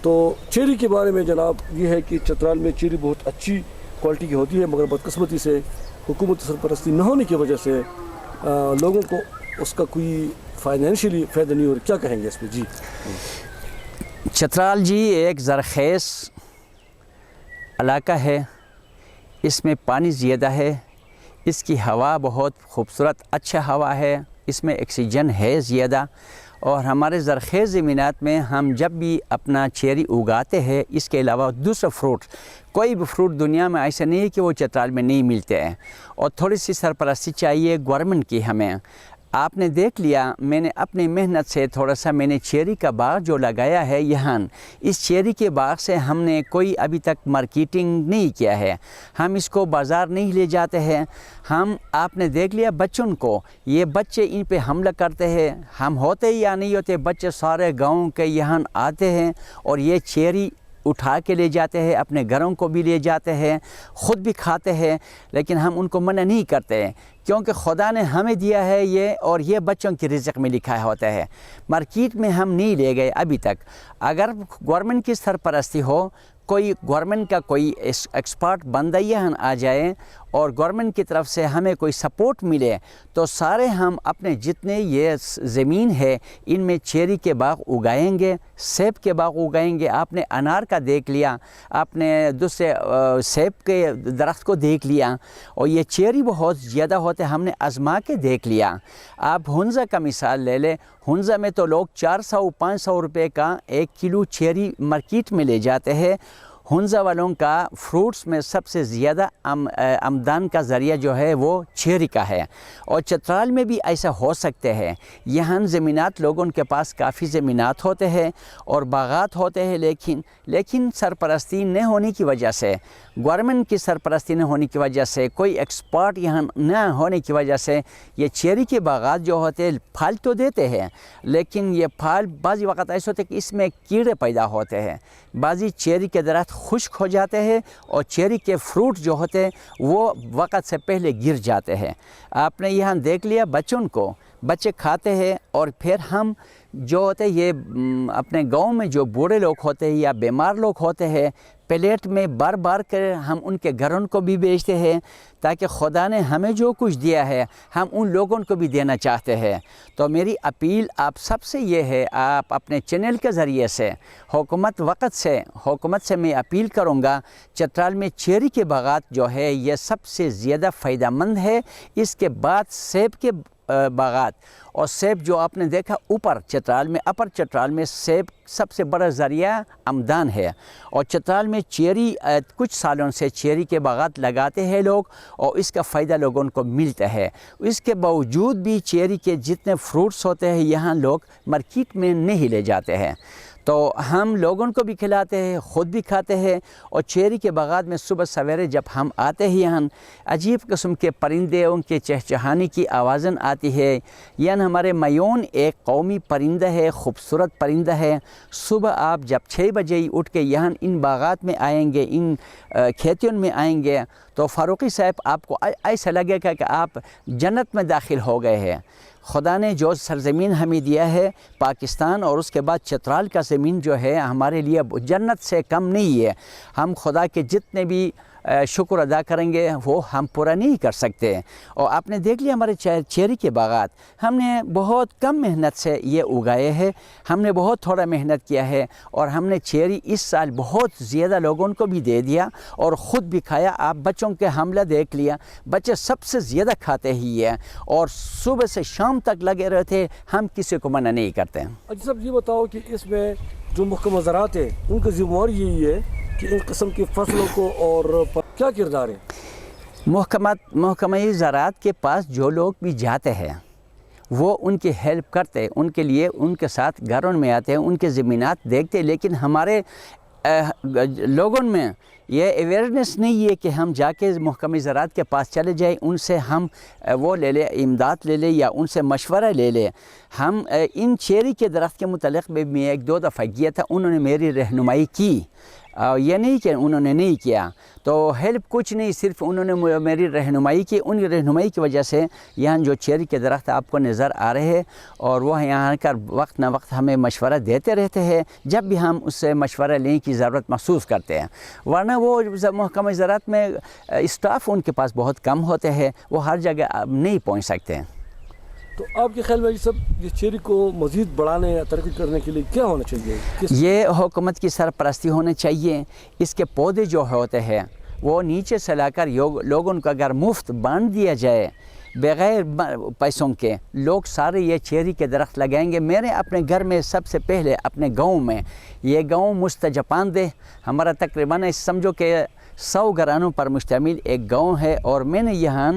تو چیری کے بارے میں جناب یہ ہے کہ چترال میں چیری بہت اچھی کوالٹی کی ہوتی ہے، مگر بدقسمتی سے حکومت سرپرستی نہ ہونے کی وجہ سے لوگوں کو اس کا کوئی فائنینشلی فائدہ نہیں ہو رہا. کیا کہیں گے اس پہ؟ جی چترال جی ایک زرخیز علاقہ ہے، اس میں پانی زیادہ ہے، اس کی ہوا بہت خوبصورت اچھا ہوا ہے، اس میں آکسیجن ہے زیادہ. اور ہمارے زرخیز زمینات میں ہم جب بھی اپنا چیری اگاتے ہیں، اس کے علاوہ دوسرا فروٹ کوئی بھی فروٹ دنیا میں ایسا نہیں ہے کہ وہ چترال میں نہیں ملتے ہیں. اور تھوڑی سی سرپرستی چاہیے گورنمنٹ کی ہمیں. آپ نے دیکھ لیا، میں نے اپنی محنت سے تھوڑا سا میں نے چیری کا باغ جو لگایا ہے یہاں، اس چیری کے باغ سے ہم نے کوئی ابھی تک مارکیٹنگ نہیں کیا ہے، ہم اس کو بازار نہیں لے جاتے ہیں. آپ نے دیکھ لیا بچوں کو، یہ بچے ان پہ حملہ کرتے ہیں، ہم ہوتے یا نہیں ہوتے بچے سارے گاؤں کے یہاں آتے ہیں اور یہ چیری اٹھا کے لے جاتے ہیں، اپنے گھروں کو بھی لے جاتے ہیں، خود بھی کھاتے ہیں. لیکن ہم ان کو منع نہیں کرتے کیونکہ خدا نے ہمیں دیا ہے یہ، اور یہ بچوں کی رزق میں لکھا ہوتا ہے. مارکیٹ میں ہم نہیں لے گئے ابھی تک. اگر گورنمنٹ کی سرپرستی ہو، کوئی گورنمنٹ کا کوئی ایکسپرٹ بندہ یہاں آ جائے اور گورنمنٹ کی طرف سے ہمیں کوئی سپورٹ ملے تو سارے ہم اپنے جتنے یہ زمین ہے ان میں چیری کے باغ اگائیں گے، سیب کے باغ اگائیں گے. آپ نے انار کا دیکھ لیا، آپ نے دوسرے سیب کے درخت کو دیکھ لیا، اور یہ چیری بہت زیادہ ہوتے ہم نے آزما کے دیکھ لیا. آپ ہنزا کا مثال لے لیں، ہنزا میں تو لوگ 400-500 روپے کا 1 کلو چیری مارکیٹ میں لے جاتے ہیں. ہنزا والوں کا فروٹس میں سب سے زیادہ آمدن کا ذریعہ جو ہے وہ چیری کا ہے. اور چترال میں بھی ایسا ہو سکتے ہیں. یہاں زمینات لوگوں کے پاس کافی زمینات ہوتے ہیں اور باغات ہوتے ہیں، لیکن سرپرستی نہ ہونے کی وجہ سے، گورنمنٹ کی سرپرستی نہ ہونے کی وجہ سے، کوئی ایکسپرٹ یہاں نہ ہونے کی وجہ سے یہ چیری کے باغات جو ہوتے ہیں پھل تو دیتے ہیں، لیکن یہ پھل بعضی وقت ایسے ہوتے ہیں کہ اس میں کیڑے پیدا ہوتے ہیں. بعضی چیری کے درخت خشک ہو جاتے ہیں اور چیری کے فروٹ جو ہوتے ہیں وہ وقت سے پہلے گر جاتے ہیں. آپ نے یہاں دیکھ لیا بچوں کو، بچے کھاتے ہیں، اور پھر ہم جو ہوتے ہیں یہ اپنے گاؤں میں جو بوڑھے لوگ ہوتے ہیں یا بیمار لوگ ہوتے ہیں، پلیٹ میں بار بار کر ہم ان کے گھروں کو بھی بیچتے ہیں تاکہ خدا نے ہمیں جو کچھ دیا ہے ہم ان لوگوں کو بھی دینا چاہتے ہیں. تو میری اپیل آپ سب سے یہ ہے، آپ اپنے چینل کے ذریعے سے حکومت سے میں اپیل کروں گا، چترال میں چیری کے باغات جو ہے یہ سب سے زیادہ فائدہ مند ہے. اس کے بعد سیب کے باغات، اور سیب جو آپ نے دیکھا اپر چترال میں سیب سب سے بڑا ذریعہ آمدن ہے. اور چترال میں چیری کچھ سالوں سے چیری کے باغات لگاتے ہیں لوگ، اور اس کا فائدہ لوگوں کو ملتا ہے. اس کے باوجود بھی چیری کے جتنے فروٹس ہوتے ہیں یہاں لوگ مارکیٹ میں نہیں لے جاتے ہیں. تو ہم لوگوں کو بھی کھلاتے ہیں، خود بھی کھاتے ہیں. اور چیری کے باغات میں صبح سویرے جب ہم آتے ہیں یہاں عجیب قسم کے پرندے، ان کے چہچہانے کی آوازیں آتی ہے. یعنی ہمارے میون ایک قومی پرندہ ہے، خوبصورت پرندہ ہے. صبح آپ جب 6 بجے ہی اٹھ کے یہاں ان باغات میں آئیں گے، ان کھیتوں میں آئیں گے تو فاروقی صاحب آپ کو ایسا لگے گا کہ آپ جنت میں داخل ہو گئے ہیں. خدا نے جو سرزمین ہمیں دیا ہے پاکستان، اور اس کے بعد چترال کا زمین جو ہے ہمارے لیے جنت سے کم نہیں ہے. ہم خدا کے جتنے بھی شکر ادا کریں گے وہ ہم پورا نہیں کر سکتے. اور آپ نے دیکھ لیا ہمارے چیری کے باغات ہم نے بہت کم محنت سے یہ اگائے ہیں، ہم نے بہت تھوڑا محنت کیا ہے، اور ہم نے چیری اس سال بہت زیادہ لوگوں کو بھی دے دیا اور خود بھی کھایا. آپ بچوں کے حملہ دیکھ لیا، بچے سب سے زیادہ کھاتے ہی ہیں اور صبح سے شام تک لگے رہتے. ہم کسی کو منع نہیں کرتے. اچھا صاحب یہ بتاؤ کہ اس میں جو محکمہ زراعت ہے ان کا ذمہ داری یہی ہے کہ ان قسم کی فصلوں کو، اور کیا کردار ہے؟ محکمہ زراعت کے پاس جو لوگ بھی جاتے ہیں وہ ان کی ہیلپ کرتے، ان کے لیے ان کے ساتھ گھروں میں آتے ہیں، ان کے زمینات دیکھتے. لیکن ہمارے لوگوں میں یہ اویئرنیس نہیں ہے کہ ہم جا کے محکمہ زراعت کے پاس چلے جائیں، ان سے ہم وہ لے لیں، امداد لے لیں یا ان سے مشورہ لے لیں. ہم ان چیری کے درخت کے متعلق میں 1-2 دفعہ گیا تھا، انہوں نے میری رہنمائی کی. یہ نہیں کہ انہوں نے نہیں کیا، تو ہیلپ کچھ نہیں، صرف انہوں نے میری رہنمائی کی، ان کی رہنمائی کی وجہ سے یہاں جو چیری کے درخت آپ کو نظر آ رہے ہیں، اور وہ یہاں کر وقت نہ وقت ہمیں مشورہ دیتے رہتے ہیں جب بھی ہم اس سے مشورہ لینے کی ضرورت محسوس کرتے ہیں، ورنہ وہ محکمہ زراعت میں اسٹاف ان کے پاس بہت کم ہوتے ہیں، وہ ہر جگہ نہیں پہنچ سکتے ہیں۔ تو آپ کے خیال میں یہ سب یہ چیری کو مزید بڑھانے یا ترقی کرنے کے لیے کیا ہونا چاہیے؟ یہ حکومت کی سرپرستی ہونا چاہیے، اس کے پودے جو ہوتے ہیں وہ نیچے سے لا کر لوگوں کو اگر مفت بانٹ دیا جائے بغیر پیسوں کے، لوگ سارے یہ چیری کے درخت لگائیں گے۔ میرے اپنے گھر میں سب سے پہلے اپنے گاؤں میں، یہ گاؤں مستجپاندہ ہمارا تقریباً سمجھو کہ 100 گھرانوں پر مشتمل ایک گاؤں ہے، اور میں نے یہاں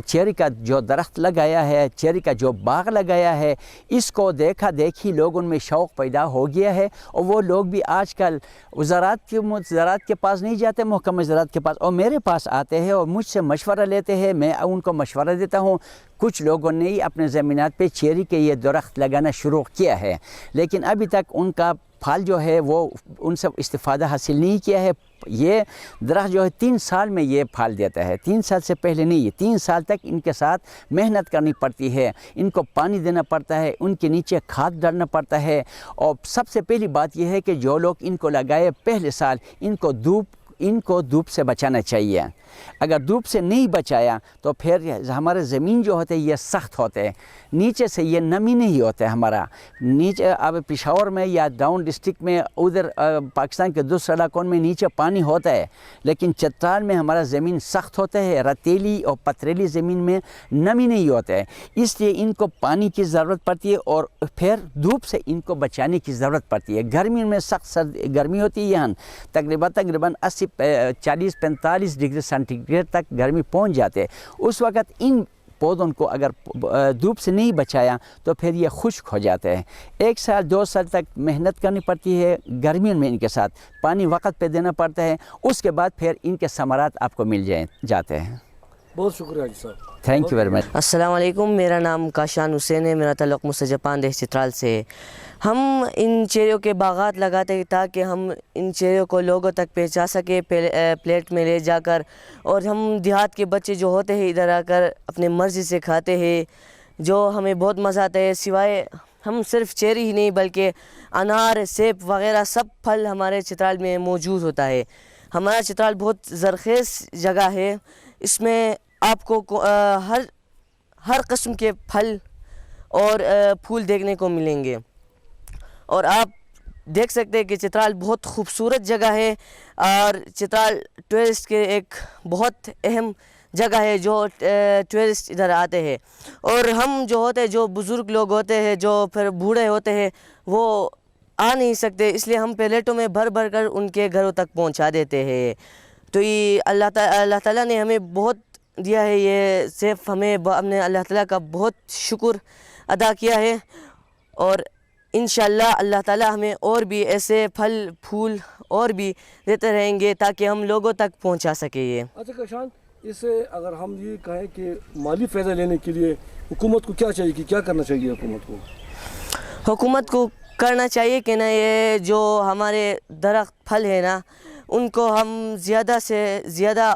چیری کا جو درخت لگایا ہے، چیری کا جو باغ لگایا ہے، اس کو دیکھا دیکھی لوگوں میں شوق پیدا ہو گیا ہے، اور وہ لوگ بھی آج کل زراعت کے پاس نہیں جاتے، محکمہ زراعت کے پاس، اور میرے پاس آتے ہیں اور مجھ سے مشورہ لیتے ہیں، میں ان کو مشورہ دیتا ہوں۔ کچھ لوگوں نے اپنے زمینات پہ چیری کے یہ درخت لگانا شروع کیا ہے، لیکن ابھی تک ان کا پھل جو ہے وہ ان سے استفادہ حاصل نہیں کیا ہے۔ یہ درخت جو ہے 3 سال میں یہ پھل دیتا ہے، 3 سال سے پہلے نہیں ہے، 3 سال تک ان کے ساتھ محنت کرنی پڑتی ہے، ان کو پانی دینا پڑتا ہے، ان کے نیچے کھاد ڈالنا پڑتا ہے، اور سب سے پہلی بات یہ ہے کہ جو لوگ ان کو لگائے پہلے سال ان کو دھوپ سے بچانا چاہیے۔ اگر دھوپ سے نہیں بچایا تو پھر ہمارے زمین جو ہوتے ہیں یہ سخت ہوتے ہیں، نیچے سے یہ نمی نہیں ہوتا ہے ہمارا۔ نیچے اب پشاور میں یا ڈاؤن ڈسٹرکٹ میں ادھر پاکستان کے دوسرے علاقوں میں نیچے پانی ہوتا ہے، لیکن چترال میں ہمارا زمین سخت ہوتا ہے، رتیلی اور پتریلی زمین میں نمی نہیں ہوتا ہے، اس لیے ان کو پانی کی ضرورت پڑتی ہے، اور پھر دھوپ سے ان کو بچانے کی ضرورت پڑتی ہے۔ گرمی میں سخت گرمی ہوتی ہے، یہاں تقریباً 40-45 ڈگری سینٹی گریڈ تک گرمی پہنچ جاتے، اس وقت ان پودوں کو اگر دھوپ سے نہیں بچایا تو پھر یہ خشک ہو جاتے ہیں۔ 1 سال 2 سال تک محنت کرنی پڑتی ہے گرمیوں میں، ان کے ساتھ پانی وقت پہ دینا پڑتا ہے، اس کے بعد پھر ان کے ثمرات آپ کو مل جاتے ہیں۔ بہت شکریہ حاجی صاحب، تھینک یو ویری مچ۔ السلام علیکم، میرا نام کاشان حسین ہے، میرا تعلق مستجپاندہ چترال سے ہے۔ ہم ان چیریوں کے باغات لگاتے ہیں تاکہ ہم ان چیریوں کو لوگوں تک پہنچا سکیں، پلیٹ میں لے جا کر، اور ہم دیہات کے بچے جو ہوتے ہیں ادھر آ کر اپنے مرضی سے کھاتے ہیں، جو ہمیں بہت مزہ آتا ہے۔ سوائے ہم صرف چیری ہی نہیں بلکہ انار، سیب وغیرہ سب پھل ہمارے چترال میں موجود ہوتا ہے۔ ہمارا چترال بہت زرخیز جگہ ہے، اس میں آپ کو ہر قسم کے پھل اور پھول دیکھنے کو ملیں گے، اور آپ دیکھ سکتے ہیں کہ چترال بہت خوبصورت جگہ ہے، اور چترال ٹورسٹ کے ایک بہت اہم جگہ ہے جو ٹورسٹ ادھر آتے ہیں، اور ہم جو ہوتے ہیں، جو بزرگ لوگ ہوتے ہیں، جو پھر بوڑھے ہوتے ہیں، وہ آ نہیں سکتے، اس لیے ہم پلیٹوں میں بھر بھر کر ان کے گھروں تک پہنچا دیتے ہیں۔ تو یہ اللہ تعالیٰ نے ہمیں بہت دیا ہے، یہ صرف ہم نے اللہ تعالیٰ کا بہت شکر ادا کیا ہے، اور انشاءاللہ اللہ تعالیٰ ہمیں اور بھی ایسے پھل پھول اور بھی دیتے رہیں گے تاکہ ہم لوگوں تک پہنچا سکیں یہ۔ اچھا کاشان، اس سے اگر ہم یہ کہیں کہ مالی فائدہ لینے کے لیے حکومت کو کیا چاہیے، کہ کیا کرنا چاہیے حکومت کو کرنا چاہیے کہ نا یہ جو ہمارے درخت پھل ہے نا، ان کو ہم زیادہ سے زیادہ،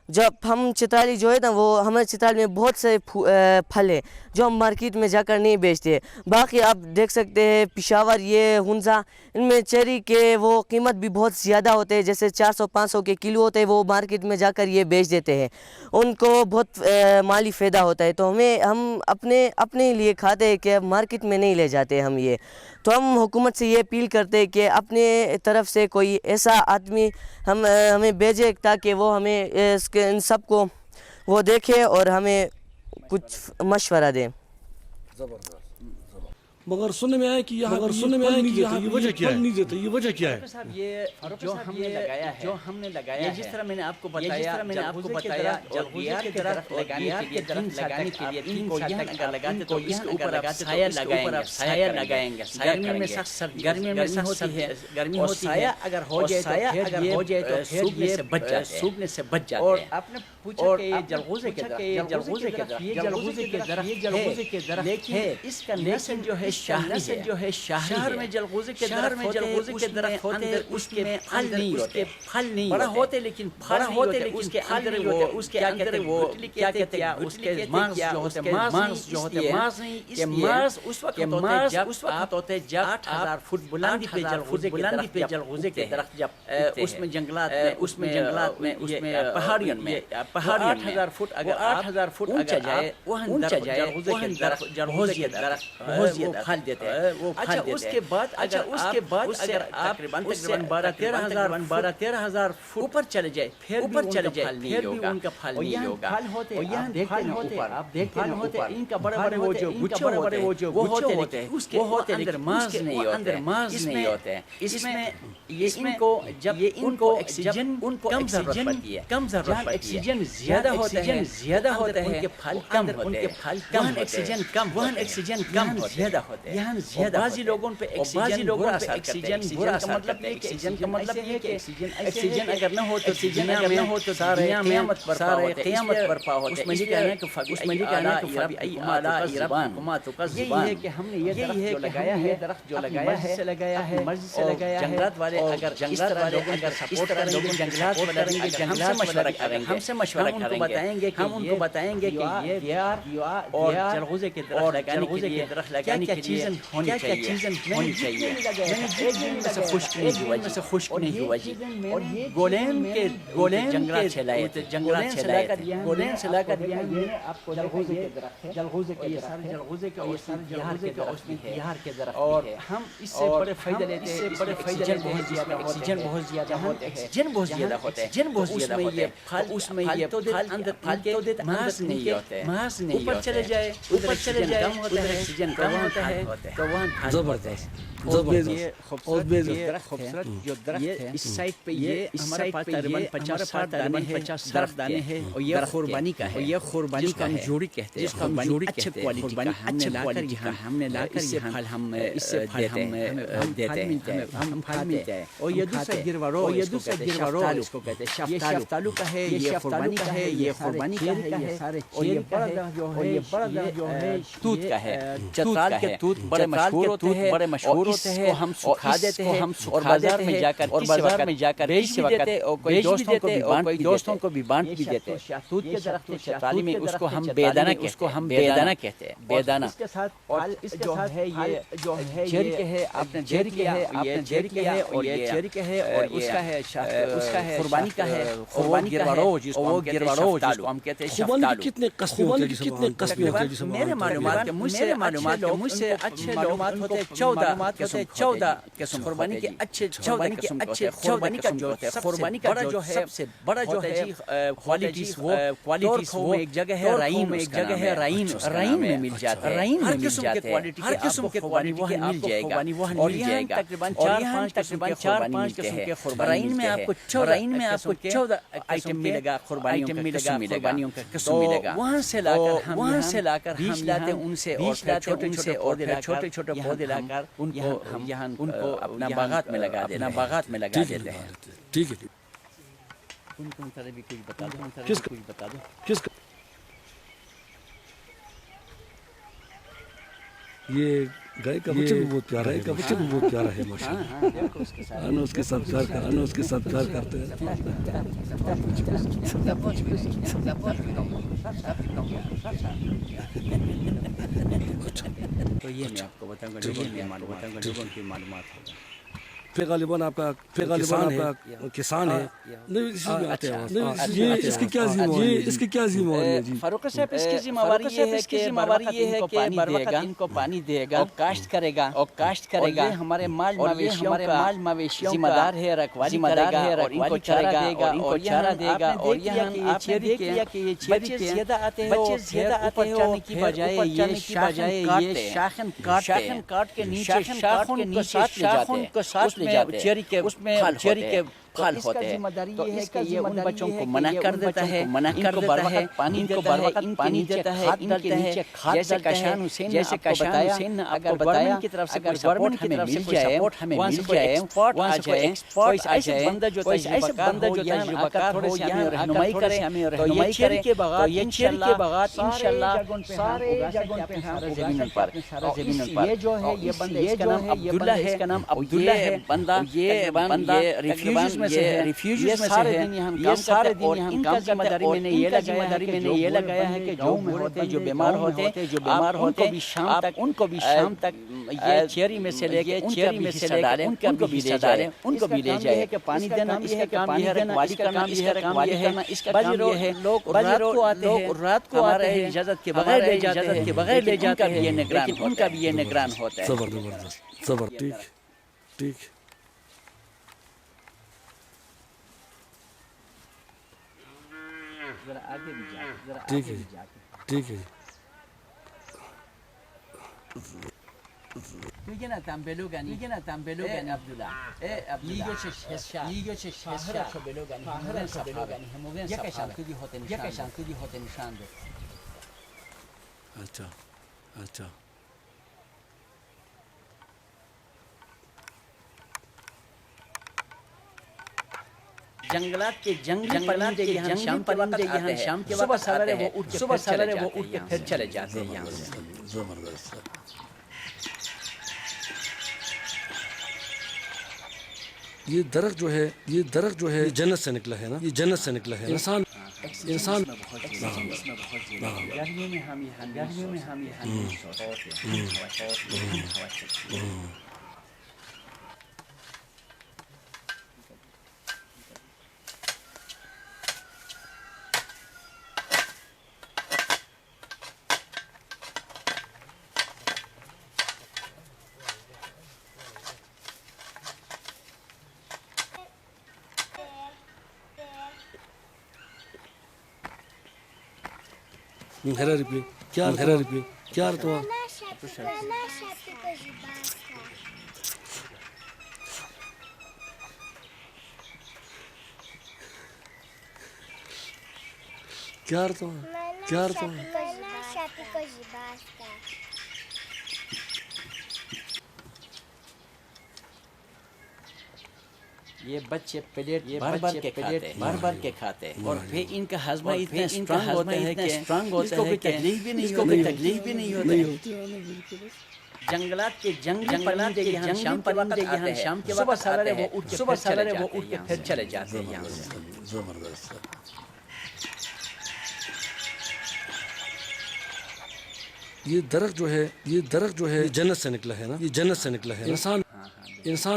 جب ہم چترالی جو ہے نا، وہ ہمارے چترال میں بہت سے پھل ہیں جو ہم مارکیٹ میں جا کر نہیں بیچتے۔ باقی آپ دیکھ سکتے ہیں پشاور، یہ ہنزا، ان میں چیری کے وہ قیمت بھی بہت زیادہ ہوتے ہیں، جیسے 400-500 کے کلو ہوتے ہیں، وہ مارکیٹ میں جا کر یہ بیچ دیتے ہیں، ان کو بہت مالی فائدہ ہوتا ہے، تو ہم اپنے لیے کھاتے ہیں کہ مارکیٹ میں نہیں لے جاتے ہم یہ۔ تو ہم حکومت سے یہ اپیل کرتے ہیں کہ اپنے طرف سے کوئی ایسا آدمی ہمیں بھیجے تاکہ وہ ہمیں ان سب کو وہ دیکھے اور ہمیں کچھ مشورہ دیں۔ مگر سننے میں آیا کہ یہاں یہ وجہ کیا ہے؟ یہ جو ہم نے لگایا، جس طرح میں نے آپ کو بتایا، جلغوزے کے درخت لگانے کے لیے 3 سال تک اگر لگاتے تو اس کے اوپر آپ سایہ لگائیں گے، گرمی میں سخت سردی ہوتی ہے، گرمی ہوتی ہے، اگر ہو جائے تو پھر یہ سوکھنے سے بچ جاتے ہیں۔ اور آپ نے پوچھا کہ یہ جلغوزے کے درخت ہے، لیکن اس کا نسل جو ہے نسل جو ہے شہر میں جلغوزے کے درخت ہوتے ہیں اس کے پھل نہیں ہوتے بڑا ہوتے لیکن بڑا ہوتے لیکن اس کے اندر وہ کیا کہتے ہیں اس کے ماغز جو ہوتے ہیں ماغز نہیں ماغز اس وقت ہوتے ہیں جب 8000 فٹ بلندی پہ جلغوزے کے درخت جب اس میں جنگلات میں پہاڑیوں میں 8000 فٹ اگر اونچا جائے اونچا جائے جلغوزے کے درخت وہ پھل دیتے ہیں اچھا اس کے بعد اگر آپ تقریباً 12-13 ہزار فٹ اوپر چلے جائے پھر بھی ان کا پھل نہیں ہوگا اور یہاں آپ دیکھتے ہیں ان کا بڑے وہ جو گچھے ہوتے ہیں اس کے اندر ماغز نہیں ہوتے ہیں اس میں ان کو آکسیجن کم ضرورت پڑتی ہے جہاں آکسیجن زیادہ ہوتا ہے ان کے پھل کم ہوتے ہیں آکسیجن کم زیادہ ہوتے ہیں یہاں زیادہ بعض لوگوں پہ آکسیجن برا اثر کرتا ہے آکسیجن کا مطلب ہے کہ آکسیجن اگر نہ ہو تو سارے قیامت برپا ہوتے ہیں اس میں یہ کہنا ہے کہ یہی ہے کہ ہم نے یہ درخت جو لگایا ہے مرضی سے لگایا ہے جنگلات والے اگر سپورٹ کریں گے جنگلات والے ہم سے مشورہ کریں گے ہم ان کو بتائیں گے کہ یہ دیار اور جلغوزے کے درخت لگانے کے لیے کیا ہونی چاہیے میں سے خشک نہیں ہوا جی اور گولین کے جنگلات سے لائے گولین سے لا کر آپ کو جلغوزے کے درخت ہے جلغوزے کے بہار کے درخت اور ہم اس سے بڑے فائدے لیتے ہیں آکسیجن بہت زیادہ ہوتے ہیں اس میں یہ پھل ماس نہیں ہوتے اوپر چلے جائے آکسیجن کم ہوتا ہے تو وہاں زبردست خوبصورت جو درخت ہے اس سائٹ پہ یہ ہمارے پاس تقریباً 50 درخت دانے ہیں اور یہ قربانی کا ہے یہ قربانی کا جوڑی کہتے ہیں جس کو ہم جوڑی کہتے ہیں قربانی اچھے کوالٹی کا ہم نے لا کر یہ پھل ہم دیتے ہیں ہم پھل ملتے ہیں اور یہ دوسرا گروارو اس کو کہتے ہیں یہ شفتالو کا ہے یہ قربانی کا ہے یہ قربانی کا ہے یہ سارے اور یہ بڑا درخت جو ہے توت کا ہے چترال کے توت بڑے مشہور ہوتے ہیں ہم سکھا دیتے ہیں اور بازار میں جا کر بیچ دیتے ہیں اور کوئی دوستوں کو بھی بانٹ بھی دیتے ہیں توت کے درخت چترالی میں اس کو ہم بیدانہ کہتے ہیں بیدانہ اور جو ہے یہ جو ہے چیری کے ہے آپ نے چیری کے ہے اور یہ چیری کے ہے اور اس کا ہے قربانی کا ہے جس کو وہ گروارو جس کو ہم کہتے ہیں شفتالو کتنے قسم ہوتے ہیں میرے معلومات مجھ سے اچھے معلومات ہوتے ہیں 14 قسم قربانی کے اچھے 14 قسم جو ہوتے ہیں قربانی کا جو ہے سب سے بڑا جو ہے کوالٹیز وہ ایک جگہ ہے رائن میں مل جاتا ہے ہر قسم کے کوالٹی وہاں مل جائے گا تقریباً 4-5 قسم کے قربانی میں آپ کو 14 آئٹم ملے گا قربانیوں کا قسم ملے گا وہاں سے لا کر ہم لاتے ان سے اور چھوٹے پودے لا کر ان کو اپنا باغات میں لگا دیتے ہیں ٹھیک ہے کچھ بتا دو کس کا یہ گائے کا بچہ بھی بہت پیارا ہے ماشاءاللہ اس کے ساتھ پیار کرتے ہیں تو یہ میں آپ کو بتاؤں گا لوگوں کی معلومات ہوگا غالباً آپ کا کسان ہے نہیں اس میں آتے ہیں یہ اس کی کیا ذمہ واری ہے جی فاروق صاحب اس کی ذمہ واری یہ ہے کہ بروقت ان کو پانی دے گا اور کاشت کرے گا ہمارے مال مویشیوں ذمہ دار ہے رکھوالی کرے گا اور ان کو چارہ دے گا اور یہاں آپ نے دیکھا کہ یہ بچے زیادہ آتے ہیں اوپر چڑھنے کی بجائے یہ شاخن کاٹ کے نیچے شاخن کو ساتھ لے جاتے ہیں چیری کے بقال ہوتے ہیں تو اس کا یہ ان بچوں کو منع کر دیتا ہے ان کو بر وقت پانی دیتا ہے ان کے نیچے کھاد جیسے کاشان حسین نے آپ کو بتایا کی طرف سے گورنمنٹ کی طرف سے سپورٹ ہمیں مل جائے ایکسپورٹ آ جائے کوئی ایسے بندہ جو تجربہ کار ہو یہاں رہنمائی کرے تو یہ چیری کے باغات انشاءاللہ سارے جگہوں پہ سارے زمینوں پر یہ جو ہے یہ بندہ اس کا نام عبداللہ ہے بندہ یہ ریفیوجیز میں سے ہے یہ سارے دن یہاں کام کرتے ہیں اور ان کا ذمہ داری میں نے یہ لگایا ہے کہ جو ہوتے جو بیمار ہوتے ان کو بھی شام تک یہ چیری میں سے لے کے ان کو بھی لے جائے ان کو بھی لے جائے کہ پانی دینا اس کا کام یہ ہے رکھوالی کرنا اس کا کام یہ ہے لوگ رات کو آتے ہیں اجازت کے بغیر لے جاتے ہیں لیکن ان کا بھی یہ نگران ہوتا ہے صبر ٹھیک ٹھیک ہے میگه تنبلوگانی عبدالله لیگو چه شهر بلوگانی هموگن یکشان کدی هات نشان ده اچھا جنگلات کے یہاں شام کے وقت آتے ہیں صبح سویرے وہ اٹھ کے پھر چلے جاتے ہیں یہاں سے زبردست یہ درخت جو ہے جنت سے نکلا ہے نا یہ جنت سے نکلا ہے انسان گرمیوں میں ہم کیا تو یہ بچے پلیٹ بھر کے کھاتے ہیں اور پھر ان کا ہضمہ اتنا اسٹرانگ ہوتا ہے کہ اس کو کوئی تکلیف بھی نہیں ہوتی جنگلات کے یہاں شام کے وقت آتے ہیں صبح سویرے وہ اٹھ کے پھر چلے جاتے ہیں یہاں سے زبردست یہ درخت جو ہے جنت سے نکلا ہے نا یہ جنت سے نکلا ہے انسان